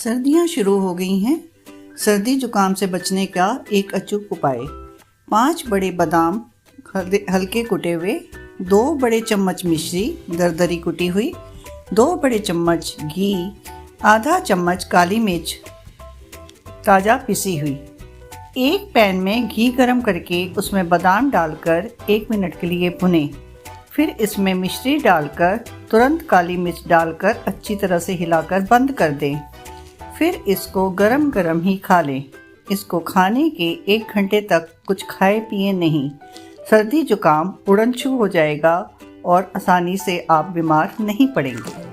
सर्दियाँ शुरू हो गई हैं। सर्दी जुकाम से बचने का एक अचूक उपाय। 5 बड़े बादाम हल्के कुटे हुए, 2 बड़े चम्मच मिश्री दरदरी कुटी हुई, 2 बड़े चम्मच घी, आधा चम्मच काली मिर्च ताज़ा पिसी हुई। एक पैन में घी गरम करके उसमें बादाम डालकर 1 मिनट के लिए भुनें। फिर इसमें मिश्री डालकर तुरंत काली मिर्च डालकर अच्छी तरह से हिलाकर बंद कर दें। फिर इसको गरम गरम ही खा लें। इसको खाने के 1 घंटे तक कुछ खाए पिए नहीं। सर्दी जुकाम उड़न छू हो जाएगा और आसानी से आप बीमार नहीं पड़ेंगे।